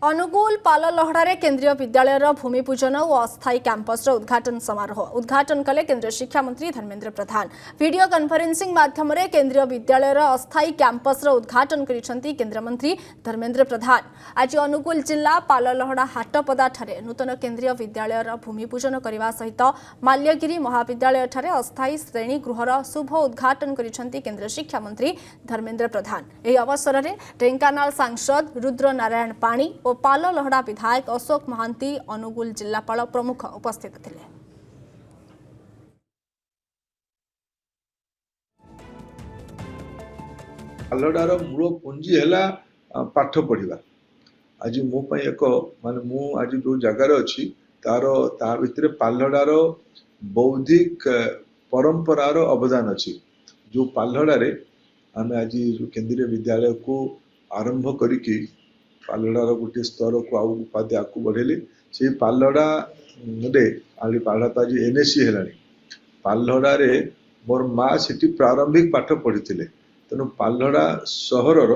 अनुगुल पाललहड़ा केन्द्रीय विद्यालय भूमि पूजन और अस्थायी कैंपस उद्घाटन समारोह उद्घाटन कले केन्द्रीय शिक्षा मंत्री धर्मेन्द्र प्रधान। वीडियो कॉन्फ्रेंसिंग माध्यम केन्द्रीय विद्यालय अस्थायी कैंपस उद्घाटन करिसेंती केन्द्र मंत्री धर्मेन्द्र प्रधान। आज अनुगुल जिला पाललहड़ा हाटपदा ठारे नूतन केन्द्रीय विद्यालय भूमि पूजन करने सहित माल्यगिरी महाविद्यालय ठारे अस्थायी श्रेणी गृहर शुभ उद्घाटन करिसेंती केन्द्र शिक्षा मंत्री धर्मेन्द्र प्रधान। यह अवसर में ढेंकानाल सांसद रुद्र नारायण पाणी और पाललहड़ा विधायक अशोक महांती अनुगुल जिलापाल प्रमुख उपस्थित थिले। पाललहड़ार मूल पुंजी है पाठ पढ़ा। आज मो एक माने मु आज जो जगार अच्छी तार ता भितर पाललहड़ार बौद्धिक परंपरार अवदान अच्छी। जो पाललहड़े आम आज जो केंद्रीय विद्यालय को आरंभ करिकी पाललहड़ार गोटे स्तर को आउ उपाधि आगू बढ़ेली से पाललहड़ा आली पाललहड़ा तो आज एनएससी है। पाललहड़े मोर माँ से प्रारंभिक पाठ पढ़ी तेणु पाललहड़ा सहरर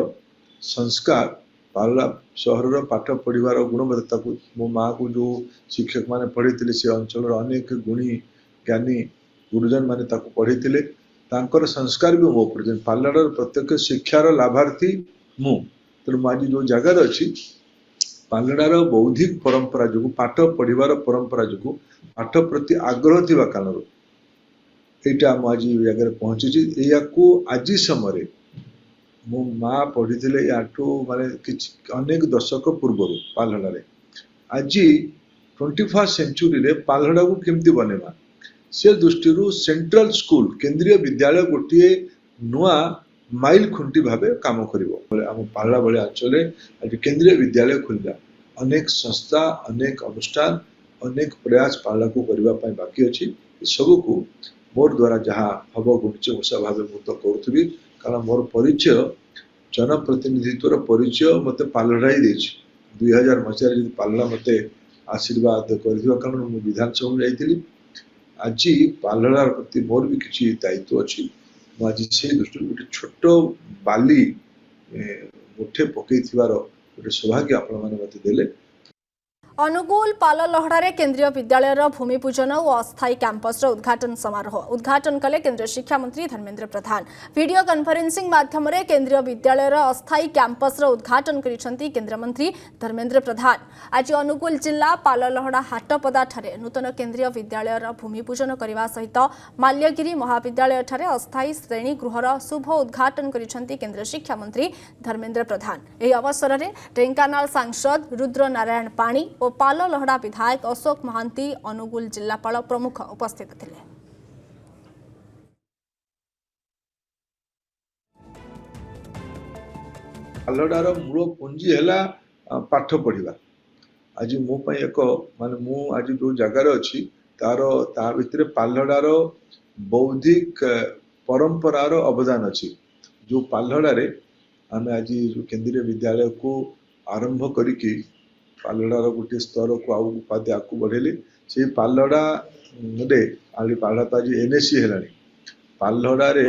संस्कार पाललहड़ा सहरर पाठ पढ़ार गुणवत्ता को मो माँ को जो शिक्षक मैंने पढ़ी से अंचल अनेक गुणी ज्ञानी गुरुजन मैंने पढ़ी तांकर संस्कार भी मो पर पाललहड़ार प्रत्येक शिक्षार लाभार्थी मु। तेणु आज जो जगार अच्छी पाललहड़ार बौद्धिक परंपरा जो पाठ पढ़ार परंपरा जो पाठ प्रति आग्रह थी कारण यहाँ आज जगह पहुंची। या आज समय मो माँ पढ़ी या माने अनेक दशक पूर्व पाललहड़े आज 21st सेंचुरी पाललहड़ा को केमती बनेवा से दृष्टि सेंट्रल स्कूल केंद्रीय विद्यालय गोटे नुआ माइल खुंटी भाव काम कर पालड़ा भाया अंचल आज केंद्रीय विद्यालय खुलला। अनेक संस्था अनेक अनुष्ठान अनेक प्रयास पालड़ा को करने बाकी अच्छी सबको मोर द्वारा जहाँ हम गुणिच मूषा भाव मुझे तो करुवी कारण मोर परिचय जनप्रतिनिधित्वर परिचय मत पाललहड़ा ही देछि। 2000 मसीह पाललहड़ा मत आशीर्वाद कर विधानसभा में जाइली। आज पाललहड़ा प्रति मोर भी किसी दायित्व अच्छी। आज से दृष्टि गोटे छोट बाली मुठे पकई गोटे सौभाग्य आपण मैंने मत देले। अनुगुल पाललहड़ा केन्द्रीय विद्यालय भूमि पूजन और अस्थायी कैंपस उद्घाटन समारोह उद्घाटन कले केन्द्रीय शिक्षा मंत्री धर्मेन्द्र प्रधान। वीडियो कॉन्फ्रेंसिंग माध्यम केन्द्रीय विद्यालय अस्थायी कैंपस उद्घाटन करिसेंती केन्द्र मंत्री धर्मेन्द्र प्रधान। आज अनुगुल जिला पाललहड़ा हाटपदा ठारे नूतन केन्द्रीय विद्यालय भूमि पूजन करने सहित माल्यगिरी महाविद्यालय ठारे अस्थायी श्रेणी गृहर शुभ उद्घाटन करिसेंती केन्द्र शिक्षा मंत्री धर्मेन्द्र प्रधान। यह अवसर में ढेंकानाल सांसद रुद्र नारायण पाणी और पाललहड़ा विधायक अशोक महांती अनुगुल जिलापाल प्रमुख उपस्थित थिले। पाललहड़ार मूल पुंजी है पाठ पढ़ा। आज मो एक माने मु आज जो जगार अच्छी तार ता भितर पाललहड़ार बौद्धिक परंपरार अवदान अच्छी। जो पाललहड़े आम आज जो केंद्रीय विद्यालय को आरंभ करिकी पाललहड़ार गोटे स्तर को आउ उपाधि आगू बढ़ेली से पाललहड़ा आली पाललहड़ा तो आज एनएससी है। पाललहड़े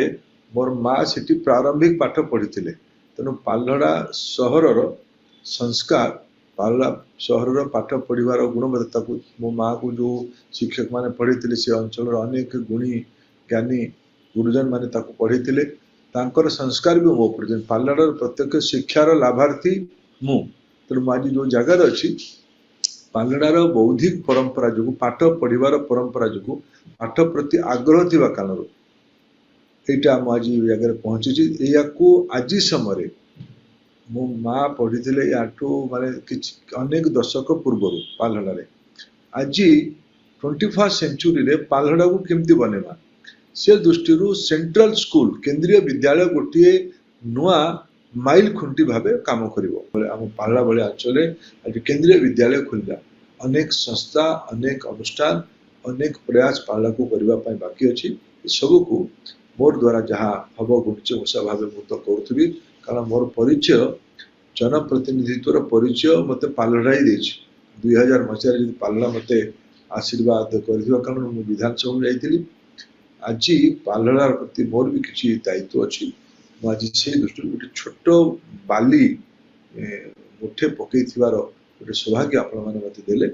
मोर माँ से प्रारंभिक पाठ पढ़ी तेणु पाललहड़ा सहरर संस्कार पाललहड़ा सहरर पाठ पढ़ार गुणवत्ता को मो माँ को जो शिक्षक मैंने पढ़ी से अंचल अनेक गुणी ज्ञानी गुरुजन मैंने पढ़ी तांकर संस्कार भी मो पर पाललहड़ार प्रत्येक शिक्षार लाभार्थी मु। तेणु आज जो जगार अच्छी पाललहड़ार बौद्धिक परंपरा जो पाठ पढ़ार परंपरा जो पाठ प्रति आग्रह थी कारण यहाँ आज जगह पहुंची। यहाँ आज समय मो माँ पढ़ी या माने अनेक दशक पूर्व पाललहड़े आज 21st सेंचुरी पाललहड़ा को केमती बनेवा से दृष्टि सेंट्रल स्कूल केंद्रीय विद्यालय गोटे नुआ माइल खुंटी भाव काम कर पाललहड़ा भाया अंचल आज केंद्रीय विद्यालय खुलला। अनेक संस्था अनेक अनुष्ठान अनेक प्रयास पाललहड़ा को करने बाकी अच्छी सबको मोर द्वारा जहाँ हम गुणिच मूषा भाव मुझे तो करुवी कारण मोर परिचय जनप्रतिनिधित्वर परिचय मत पाललहड़ा ही देछि। 2000 मसीह पाललहड़ा मत आशीर्वाद कर विधानसभा में जाइली। आज पाललहड़ा प्रति मोर भी किसी दायित्व अच्छी। आज से दृष्टि गोटे छोट बाली मुठे पकई ଗୋଟେ ସୌଭାଗ୍ୟ ଆପଣମାନେ ମୋତେ ଦେଲେ।